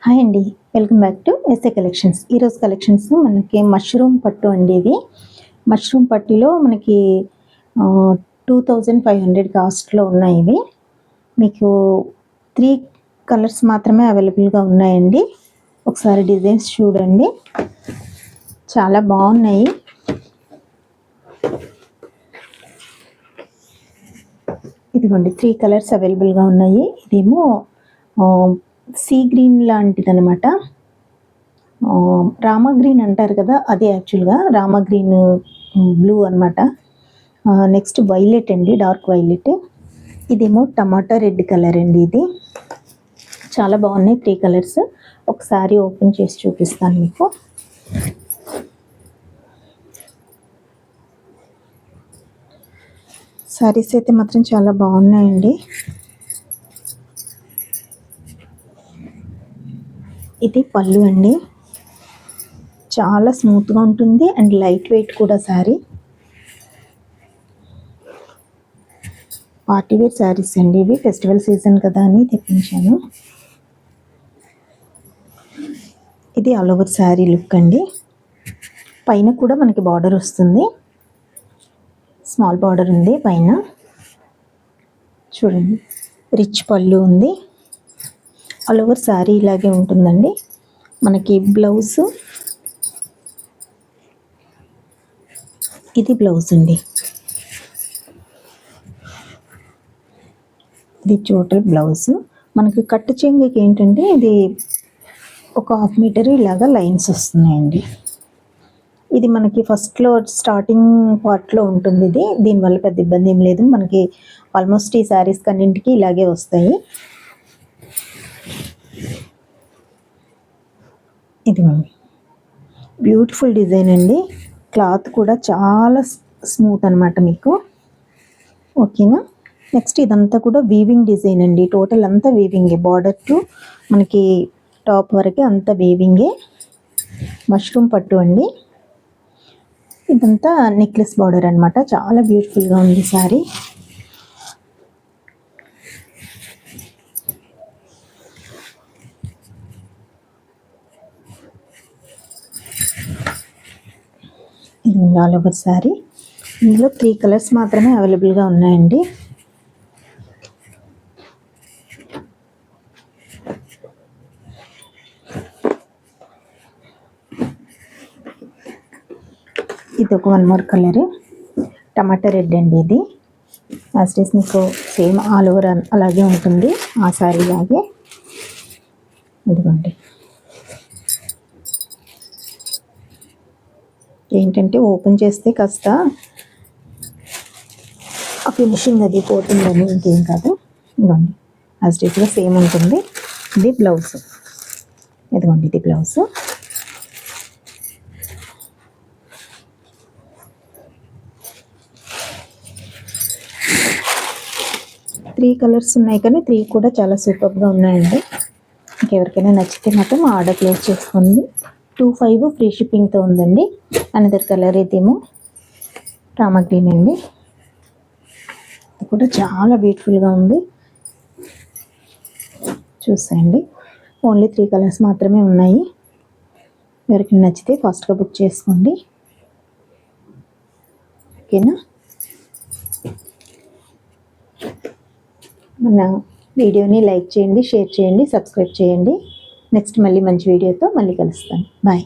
Hi అండి, welcome back to S A collections. ఈరోజు collections మనకి మష్రూమ్ పట్టు అండి. ఇది మష్రూమ్ పట్టులో మనకి 2500 కాస్ట్లో ఉన్నాయి. ఇవి మీకు 3 కలర్స్ మాత్రమే అవైలబుల్గా ఉన్నాయండి. ఒకసారి డిజైన్స్ చూడండి, చాలా బాగున్నాయి. ఇదిగోండి 3 కలర్స్ అవైలబుల్గా ఉన్నాయి. ఇదేమో సీ గ్రీన్ లాంటిది అనమాట. రామా గ్రీన్ అంటారు కదా, అదే యాక్చువల్గా రామా గ్రీన్ బ్లూ అనమాట. నెక్స్ట్ వైలెట్ అండి, డార్క్ వైలెట్. ఇదేమో టమాటా రెడ్ కలర్ అండి. ఇది చాలా బాగున్నాయి 3 కలర్స్. ఒకసారి ఓపెన్ చేసి చూపిస్తాను మీకు. శారీస్ అయితే మాత్రం చాలా బాగున్నాయండి. ఇది పళ్ళు అండి, చాలా స్మూత్గా ఉంటుంది అండ్ లైట్ వెయిట్ కూడా శారీ. పార్టీవేర్ శారీస్ అండి ఇవి, ఫెస్టివల్ సీజన్ కదా అని తెప్పించాను. ఇది ఆల్ ఓవర్ శారీ లుక్ అండి. పైన కూడా మనకి బార్డర్ వస్తుంది, స్మాల్ బార్డర్ ఉంది పైన. చూడండి, రిచ్ పళ్ళు ఉంది. ఆల్ ఓవర్ శారీ ఇలాగే ఉంటుందండి. మనకి బ్లౌజ్, ఇది బ్లౌజ్ అండి. ఇది టోటల్ బ్లౌజ్. మనకి కట్టు చెంగుకి ఏంటంటే ఇది ఒక 1/2 మీటర్ ఇలాగా లైన్స్ వస్తున్నాయండి. ఇది మనకి ఫస్ట్లో స్టార్టింగ్ పార్ట్లో ఉంటుంది. ఇది దీనివల్ల పెద్ద ఇబ్బంది ఏం లేదు. మనకి ఆల్మోస్ట్ ఈ శారీస్ కన్నింటికి ఇలాగే వస్తాయి. ఇదిగోండి, బ్యూటిఫుల్ డిజైన్ అండి. క్లాత్ కూడా చాలా స్మూత్ అనమాట మీకు. ఓకేనా. నెక్స్ట్ ఇదంతా కూడా వీవింగ్ డిజైన్ అండి. టోటల్ అంతా వీవింగే, బార్డర్ టు మనకి టాప్ వరకు అంతా వీవింగే. మష్రూమ్ పట్టు అండి. ఇదంతా నెక్లెస్ బార్డర్ అనమాట. చాలా బ్యూటిఫుల్గా ఉంది శారీ. ఇది ఆల్ ఓవర్ శారీ. ఇందులో 3 కలర్స్ మాత్రమే అవైలబుల్గా ఉన్నాయండి. ఇది ఒక 1 మోర్ కలర్, టమాటా రెడ్ అండి. ఇది యాజ్ ఇట్ ఈస్ మీకు సేమ్ ఆల్ ఓవర్ అలాగే ఉంటుంది, ఆ శారీ లాగే. ఇదిగోండి, ఏంటంటే ఓపెన్ చేస్తే కాస్త ఆ ఫినిషింగ్ అది పోతుందని, ఇంకేం కాదు. ఇదిగోండి, యాజ్ ఇట్ ఈస్గా సేమ్ ఉంటుంది. ఇది బ్లౌజ్. ఇదిగోండి, ఇది బ్లౌజ్. త్రీ కలర్స్ ఉన్నాయి, కానీ 3 కూడా చాలా సూపర్గా ఉన్నాయండి. ఇంకెవరికైనా నచ్చితే మాత్రం ఆర్డర్ ప్లేస్ చేసుకోండి. 25 ఫ్రీ షిప్పింగ్తో ఉందండి. అనదర్ కలర్ ఇదేమో రామా గ్రీన్ అండి. ఇది కూడా చాలా బ్యూటిఫుల్గా ఉంది. చూసేయండి, ఓన్లీ 3 కలర్స్ మాత్రమే ఉన్నాయి. ఎవరికి నచ్చితే ఫాస్ట్గా బుక్ చేసుకోండి. ఓకేనా. మన వీడియోని లైక్ చేయండి, షేర్ చేయండి, సబ్స్క్రైబ్ చేయండి. నెక్స్ట్ మళ్ళీ మంచి వీడియోతో మళ్ళీ కలుస్తాను. బాయ్.